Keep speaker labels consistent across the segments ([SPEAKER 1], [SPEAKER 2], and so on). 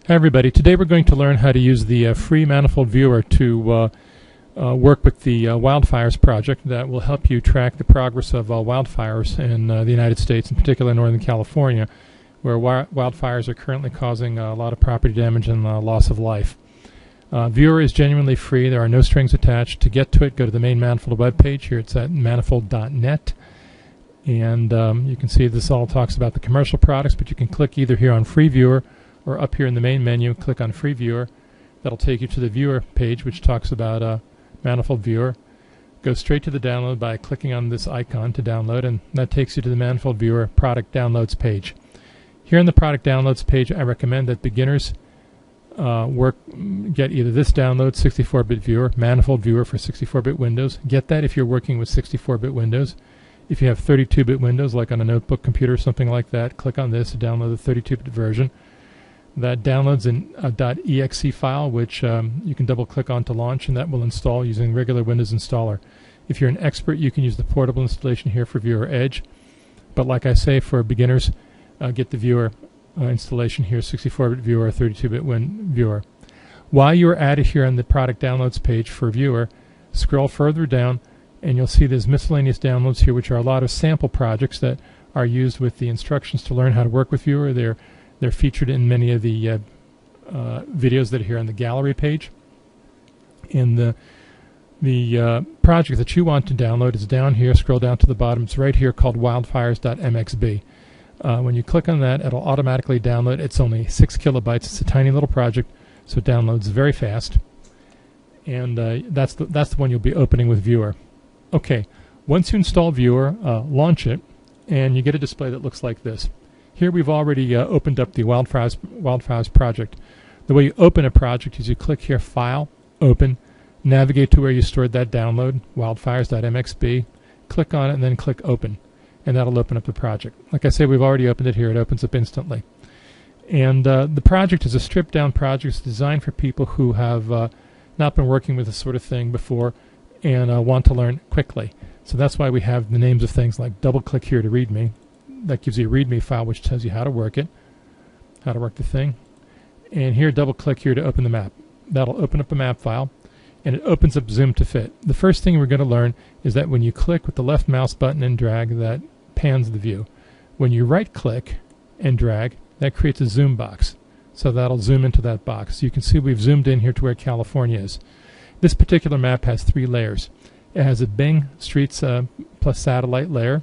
[SPEAKER 1] Hi everybody, today we're going to learn how to use the free Manifold Viewer to work with the Wildfires project that will help you track the progress of wildfires in the United States, in particular Northern California, where wildfires are currently causing a lot of property damage and loss of life. Viewer is genuinely free. There are no strings attached. To get to it, go to the main Manifold webpage. Here it's at manifold.net. And you can see this all talks about the commercial products, but you can click either here on Free Viewer or up here in the main menu, click on Free Viewer. That'll take you to the Viewer page, which talks about Manifold Viewer. Go straight to the download by clicking on this icon to download, and that takes you to the Manifold Viewer product downloads page. Here in the product downloads page, I recommend that beginners get either this download, 64-bit viewer, Manifold Viewer for 64-bit Windows. Get that if you're working with 64-bit Windows. If you have 32-bit Windows, like on a notebook computer or something like that, click on this to download the 32-bit version. That downloads an .exe file, which you can double-click on to launch, and that will install using regular Windows installer. If you're an expert, you can use the portable installation here for Viewer Edge. But like I say, for beginners, get the Viewer installation here, 64-bit Viewer, 32-bit Viewer. While you're at it here on the product downloads page for Viewer, scroll further down, and you'll see there's miscellaneous downloads here, which are a lot of sample projects that are used with the instructions to learn how to work with Viewer. They're featured in many of the videos that are here on the gallery page. And the project that you want to download is down here. Scroll down to the bottom. It's right here, called Wildfires.mxb. When you click on that, it'll automatically download. It's only 6 kilobytes. It's a tiny little project, so it downloads very fast. And that's the one you'll be opening with Viewer. Okay, once you install Viewer, launch it, and you get a display that looks like this. Here we've already opened up the Wildfires project. The way you open a project is you click here, File, Open, navigate to where you stored that download, wildfires.mxb, click on it, and then click Open, and that'll open up the project. Like I say, we've already opened it here. It opens up instantly. And the project is a stripped-down project. It's designed for people who have not been working with this sort of thing before and want to learn quickly. So that's why we have the names of things like double-click here to README. That gives you a README file which tells you how to work it, how to work the thing. And here, double-click here to open the map. That'll open up a map file, and it opens up Zoom to Fit. The first thing we're going to learn is that when you click with the left mouse button and drag, that pans the view. When you right-click and drag, that creates a zoom box. So that'll zoom into that box. You can see we've zoomed in here to where California is. This particular map has 3 layers. It has a Bing Streets plus satellite layer.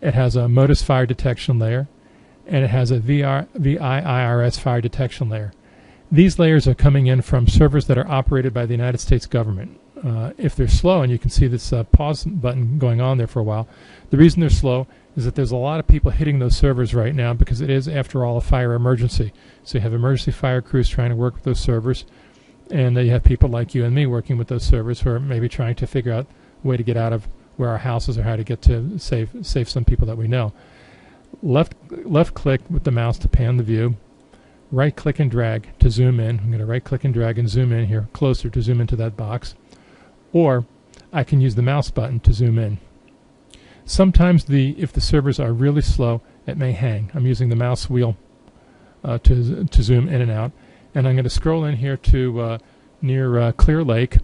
[SPEAKER 1] It has a MODIS fire detection layer, and it has a VIIRS fire detection layer. These layers are coming in from servers that are operated by the United States government. If they're slow, and you can see this pause button going on there for a while, the reason they're slow is that there's a lot of people hitting those servers right now because it is, after all, a fire emergency. So you have emergency fire crews trying to work with those servers, and you have people like you and me working with those servers who are maybe trying to figure out a way to get out of where our houses are, how to get to save some people that we know. Left click with the mouse to pan the view. Right click and drag to zoom in. I'm going to right click and drag and zoom in here closer to zoom into that box. Or I can use the mouse button to zoom in. Sometimes if the servers are really slow, it may hang. I'm using the mouse wheel to zoom in and out. And I'm going to scroll in here to near Clear Lake,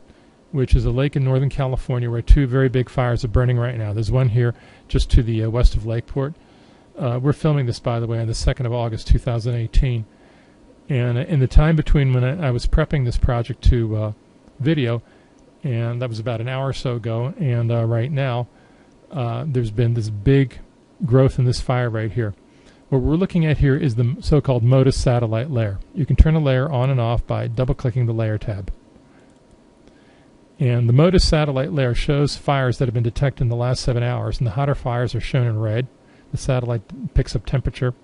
[SPEAKER 1] which is a lake in Northern California where 2 very big fires are burning right now. There's one here just to the west of Lakeport. We're filming this, by the way, on the 2nd of August, 2018. And in the time between when I was prepping this project to video, and that was about an hour or so ago, and right now, there's been this big growth in this fire right here. What we're looking at here is the so-called MODIS satellite layer. You can turn a layer on and off by double-clicking the Layer tab. And the MODIS satellite layer shows fires that have been detected in the last 7 hours, and the hotter fires are shown in red. The satellite picks up temperature,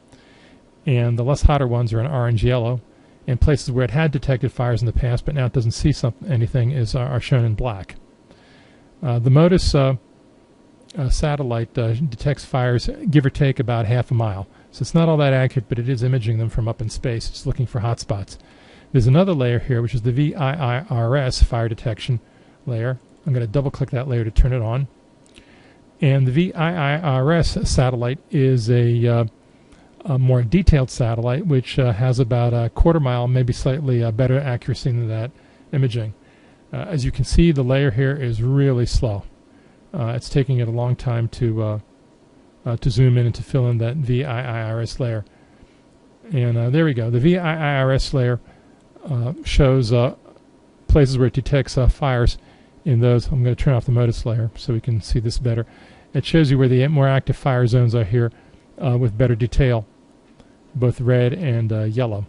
[SPEAKER 1] and the less hotter ones are in orange-yellow. And places where it had detected fires in the past but now it doesn't see anything are shown in black. The MODIS satellite detects fires, give or take, about half a mile. So it's not all that accurate, but it is imaging them from up in space. It's looking for hot spots. There's another layer here, which is the VIIRS fire detection layer. I'm going to double-click that layer to turn it on. And the VIIRS satellite is a a more detailed satellite, which has about a quarter-mile, maybe slightly better accuracy than that imaging. As you can see, the layer here is really slow. It's taking it a long time to zoom in and to fill in that VIIRS layer. And there we go. The VIIRS layer shows places where it detects fires in those. I'm going to turn off the MODIS layer so we can see this better. It shows you where the more active fire zones are here with better detail, both red and yellow.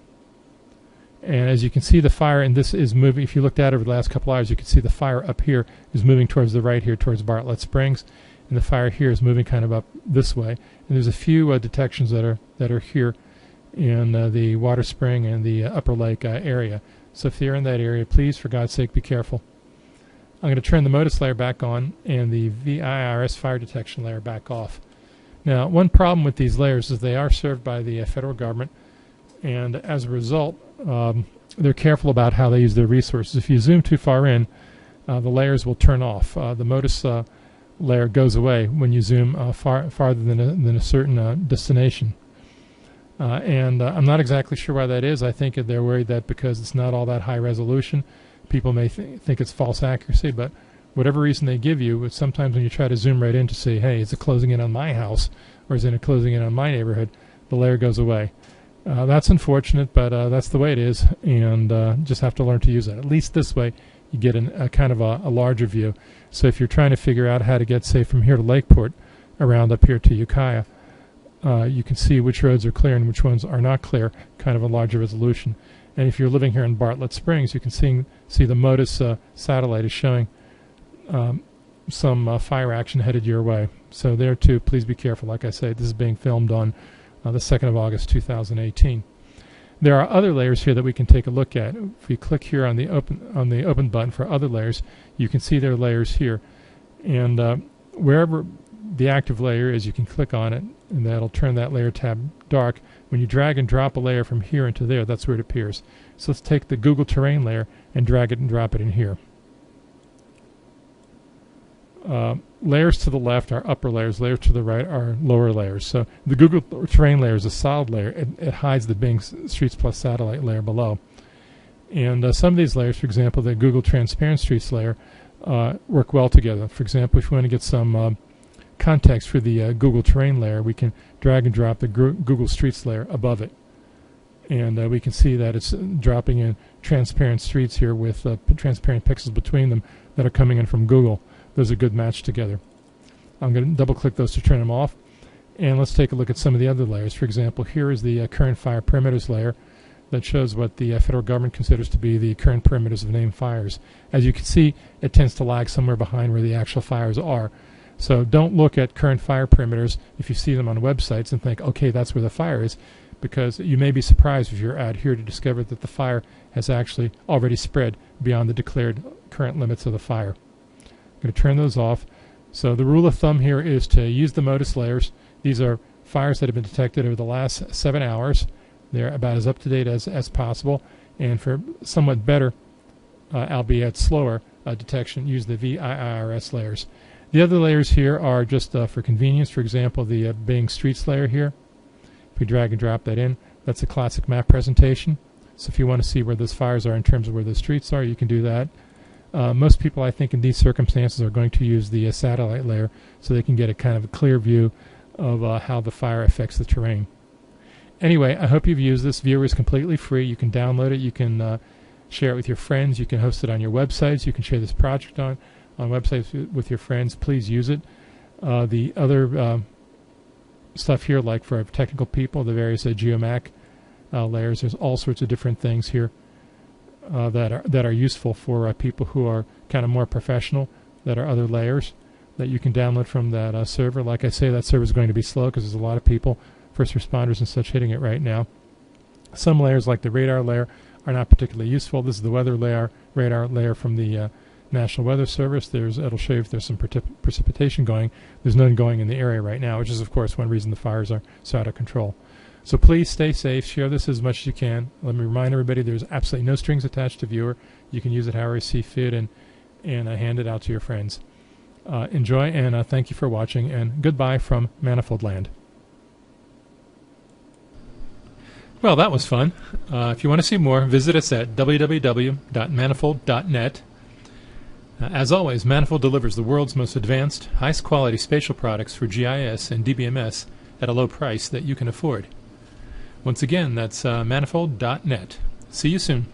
[SPEAKER 1] And as you can see, the fire, and this is moving, if you looked at it over the last couple hours, you can see the fire up here is moving towards the right here, towards Bartlett Springs, and the fire here is moving kind of up this way. And there's a few detections that are here in the Water Spring and the Upper Lake area. So if you're in that area, please, for God's sake, be careful. I'm going to turn the MODIS layer back on and the VIIRS fire detection layer back off. Now, one problem with these layers is they are served by the federal government, and as a result, they're careful about how they use their resources. If you zoom too far in, the layers will turn off. The MODIS layer goes away when you zoom farther than a certain destination. And I'm not exactly sure why that is. I think they're worried that because it's not all that high resolution, people may think it's false accuracy, but whatever reason they give you, sometimes when you try to zoom right in to say, hey, is it closing in on my house or is it closing in on my neighborhood, the layer goes away. That's unfortunate, but that's the way it is, and just have to learn to use it. At least this way you get a kind of a larger view. So if you're trying to figure out how to get, say, from here to Lakeport around up here to Ukiah, you can see which roads are clear and which ones are not clear, kind of a larger resolution. And if you're living here in Bartlett Springs, you can see the MODIS satellite is showing some fire action headed your way. So there too, please be careful. Like I say, this is being filmed on the 2nd of August 2018. There are other layers here that we can take a look at. If we click here on the open button for other layers, you can see there are layers here. And wherever the active layer is, you can click on it, and that'll turn that layer tab dark. When you drag and drop a layer from here into there, that's where it appears. So let's take the Google Terrain layer and drag it and drop it in here. Layers to the left are upper layers, layers to the right are lower layers. So the Google Terrain layer is a solid layer. It hides the Bing Streets Plus satellite layer below. And some of these layers, for example, the Google Transparent Streets layer, work well together. For example, if we want to get some context for the Google Terrain layer, we can drag and drop the Google Streets layer above it. And we can see that it's dropping in transparent streets here with transparent pixels between them that are coming in from Google. Those are a good match together. I'm going to double click those to turn them off. And let's take a look at some of the other layers. For example, here is the current fire perimeters layer that shows what the federal government considers to be the current perimeters of named fires. As you can see, it tends to lag somewhere behind where the actual fires are. So don't look at current fire perimeters if you see them on websites and think, okay, that's where the fire is, because you may be surprised if you're out here to discover that the fire has actually already spread beyond the declared current limits of the fire. I'm going to turn those off. So the rule of thumb here is to use the MODIS layers. These are fires that have been detected over the last 7 hours. They're about as up to date as possible. And for somewhat better, albeit slower, detection, use the VIIRS layers. The other layers here are just for convenience. For example, the Bing Streets layer here. If we drag and drop that in, that's a classic map presentation. So if you want to see where those fires are in terms of where the streets are, you can do that. Most people, I think, in these circumstances are going to use the satellite layer so they can get a kind of a clear view of how the fire affects the terrain. Anyway, I hope you've used this. Viewer is completely free. You can download it. You can share it with your friends. You can host it on your websites. You can share this project on websites with your friends. Please use it. The other stuff here, like for technical people, the various GeoMac layers, there's all sorts of different things here that are useful for people who are kind of more professional, that are other layers that you can download from that server. Like I say, that server is going to be slow because there's a lot of people, first responders and such, hitting it right now. Some layers, like the radar layer, are not particularly useful. This is the weather layer, radar layer from the National Weather Service. It'll show you if there's some precipitation going. There's none going in the area right now, which is, of course, one reason the fires are so out of control. So please stay safe. Share this as much as you can. Let me remind everybody there's absolutely no strings attached to Viewer. You can use it however you see fit and hand it out to your friends. Enjoy, and thank you for watching, and goodbye from Manifold Land. Well, that was fun. If you want to see more, visit us at www.manifold.net. As always, Manifold delivers the world's most advanced, highest quality spatial products for GIS and DBMS at a low price that you can afford. Once again, that's manifold.net. See you soon.